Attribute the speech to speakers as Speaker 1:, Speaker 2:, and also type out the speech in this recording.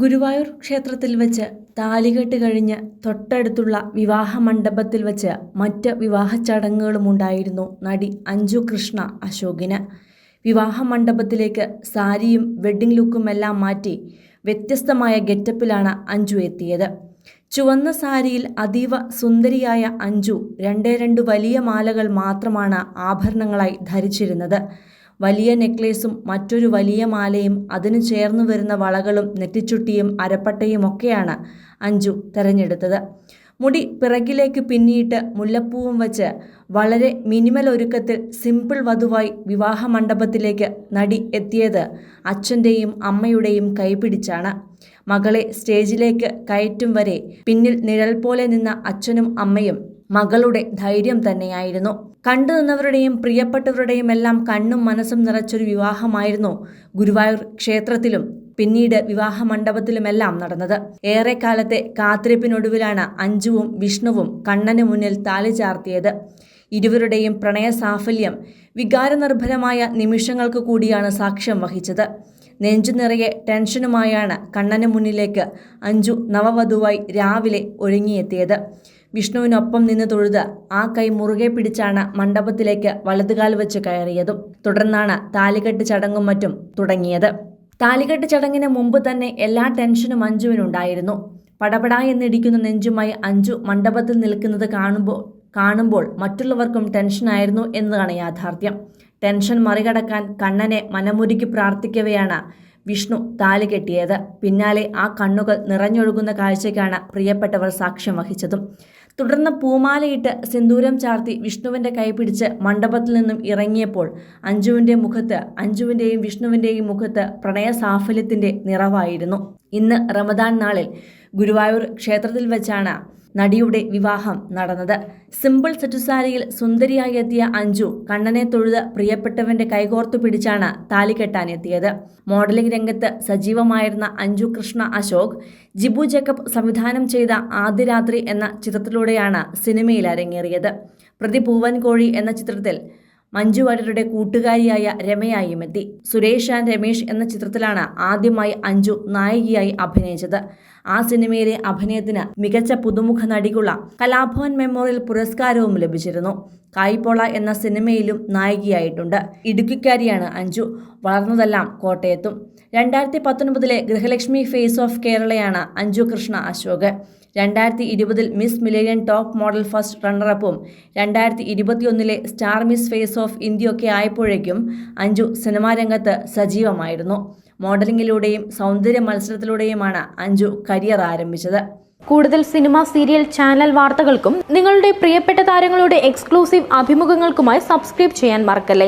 Speaker 1: ഗുരുവായൂർ ക്ഷേത്രത്തിൽ വെച്ച് താലികെട്ട് കഴിഞ്ഞ് തൊട്ടടുത്തുള്ള വിവാഹ മണ്ഡപത്തിൽ വെച്ച് മറ്റ് വിവാഹ ചടങ്ങുകളുമുണ്ടായിരുന്നു നടി അഞ്ജു കൃഷ്ണ അശോകിന്. വിവാഹ മണ്ഡപത്തിലേക്ക് സാരിയും വെഡ്ഡിംഗ് ലുക്കുമെല്ലാം മാറ്റി വ്യത്യസ്തമായ ഗെറ്റപ്പിലാണ് അഞ്ജു എത്തിയത്. ചുവന്ന സാരിയിൽ അതീവ സുന്ദരിയായ അഞ്ജു രണ്ട് വലിയ മാലകൾ മാത്രമാണ് ആഭരണങ്ങളായി ധരിച്ചിരുന്നത്. വലിയ നെക്ലേസും മറ്റൊരു വലിയ മാലയും അതിനു ചേർന്നു വരുന്ന വളകളും നെറ്റിച്ചുട്ടിയും അരപ്പട്ടയുമൊക്കെയാണ് അഞ്ജു തെരഞ്ഞെടുത്തത്. മുടി പിറകിലേക്ക് പിന്നിയിട്ട് മുല്ലപ്പൂവും വച്ച് വളരെ മിനിമൽ ഒരുക്കത്തിൽ സിമ്പിൾ വധുവായി വിവാഹ മണ്ഡപത്തിലേക്ക് നടി എത്തിയത് അച്ഛൻ്റെയും അമ്മയുടെയും കൈപിടിച്ചാണ്. മകളെ സ്റ്റേജിലേക്ക് കയറ്റും വരെ പിന്നിൽ നിഴൽ പോലെ നിന്ന അച്ഛനും അമ്മയും മകളുടെ ധൈര്യം തന്നെയായിരുന്നു. കണ്ടു നിന്നവരുടെയും പ്രിയപ്പെട്ടവരുടെയും എല്ലാം കണ്ണും മനസ്സും നിറച്ചൊരു വിവാഹമായിരുന്നു ഗുരുവായൂർ ക്ഷേത്രത്തിലും പിന്നീട് വിവാഹ മണ്ഡപത്തിലുമെല്ലാം നടന്നത്. ഏറെക്കാലത്തെ കാത്തിരിപ്പിനൊടുവിലാണ് അഞ്ജുവും വിഷ്ണുവും കണ്ണന് മുന്നിൽ താലി ചാർത്തിയത്. ഇരുവരുടെയും പ്രണയ സാഫല്യം വികാരനിർഭരമായ നിമിഷങ്ങൾക്ക് കൂടിയാണ് സാക്ഷ്യം വഹിച്ചത്. നെഞ്ചു നിറയെ ടെൻഷനുമായാണ് കണ്ണന് മുന്നിലേക്ക് അഞ്ജു നവവധുവായി രാവിലെ ഒരുങ്ങിയെത്തിയത്. വിഷ്ണുവിനൊപ്പം നിന്ന് തൊഴുത് ആ കൈ മുറുകെ പിടിച്ചാണ് മണ്ഡപത്തിലേക്ക് വലതുകാൽ വെച്ച് കയറിയതും. തുടർന്നാണ് താലികെട്ട് ചടങ്ങും മറ്റും തുടങ്ങിയത്. താലികെട്ട് ചടങ്ങിന് മുമ്പ് തന്നെ എല്ലാ ടെൻഷനും അഞ്ജുവിനുണ്ടായിരുന്നു. പടപടാ എന്നിടിക്കുന്ന നെഞ്ചുമായി അഞ്ജു മണ്ഡപത്തിൽ നിൽക്കുന്നത് കാണുമ്പോൾ മറ്റുള്ളവർക്കും ടെൻഷനായിരുന്നു എന്നതാണ് യാഥാർത്ഥ്യം. ടെൻഷൻ മറികടക്കാൻ കണ്ണനെ മനമുരുക്കി പ്രാർത്ഥിക്കവെയാണ് വിഷ്ണു താലി കെട്ടിയത്. പിന്നാലെ ആ കണ്ണുകൾ നിറഞ്ഞൊഴുകുന്ന കാഴ്ചയ്ക്കാണ് പ്രിയപ്പെട്ടവർ സാക്ഷ്യം വഹിച്ചതും. തുടർന്ന് പൂമാലയിട്ട് സിന്ദൂരം ചാർത്തി വിഷ്ണുവിൻ്റെ കൈ പിടിച്ച് മണ്ഡപത്തിൽ നിന്നും ഇറങ്ങിയപ്പോൾ അഞ്ജുവിൻ്റെയും വിഷ്ണുവിൻ്റെയും മുഖത്ത് പ്രണയ സാഫല്യത്തിൻ്റെ നിറവായിരുന്നു. ഇന്ന് റമദാൻ നാളിൽ ഗുരുവായൂർ ക്ഷേത്രത്തിൽ വെച്ചാണ് നടിയുടെ വിവാഹം നടന്നത്. സിമ്പിൾ സെറ്റുസാരിയിൽ സുന്ദരിയായി എത്തിയ അഞ്ജു കണ്ണനെ തൊഴുത് പ്രിയപ്പെട്ടവന്റെ കൈകോർത്തു പിടിച്ചാണ് താലി കെട്ടാനെത്തിയത്. മോഡലിംഗ് രംഗത്ത് സജീവമായിരുന്ന അഞ്ജു കൃഷ്ണ അശോക് ജിബു ജേക്കബ് സംവിധാനം ചെയ്ത ആദ്യ രാത്രി എന്ന ചിത്രത്തിലൂടെയാണ് സിനിമയിൽ അരങ്ങേറിയത്. പ്രതി പൂവൻ കോഴി എന്ന ചിത്രത്തിൽ മഞ്ജു വാര്യരുടെ കൂട്ടുകാരിയായ രമയായും എത്തി. സുരേഷ് ആൻഡ് രമേഷ് എന്ന ചിത്രത്തിലാണ് ആദ്യമായി അഞ്ജു നായികയായി അഭിനയിച്ചത്. ആ സിനിമയിലെ അഭിനയത്തിന് മികച്ച പുതുമുഖ നടിക്കുള്ള കലാഭവൻ മെമ്മോറിയൽ പുരസ്കാരവും ലഭിച്ചിരുന്നു. കായ്പോള എന്ന സിനിമയിലും നായികയായിട്ടുണ്ട്. ഇടുക്കിക്കാരിയാണ് അഞ്ജു. വളർന്നതെല്ലാം കോട്ടയത്തും. 2019 ഗൃഹലക്ഷ്മി ഫേസ് ഓഫ് കേരളയാണ് Anju Krishna Ashok. 2020 miss millennium top model first റണ്ണറപ്പും 2021 സ്റ്റാർ മിസ് ഫേസ് ഓഫ് ഇന്ത്യയൊക്കെ ആയപ്പോഴേക്കും അഞ്ജു സിനിമാ രംഗത്ത് സജീവമായിരുന്നു. മോഡലിംഗിലൂടെയും സൗന്ദര്യ മത്സരത്തിലൂടെയുമാണ് അഞ്ജു കരിയർ ആരംഭിച്ചത്.
Speaker 2: കൂടുതൽ സിനിമ, സീരിയൽ, ചാനൽ വാർത്തകൾക്കും നിങ്ങളുടെ പ്രിയപ്പെട്ട താരങ്ങളുടെ എക്സ്ക്ലൂസീവ് അഭിമുഖങ്ങൾക്കുമായി സബ്സ്ക്രൈബ് ചെയ്യാൻ മറക്കല്ലേ.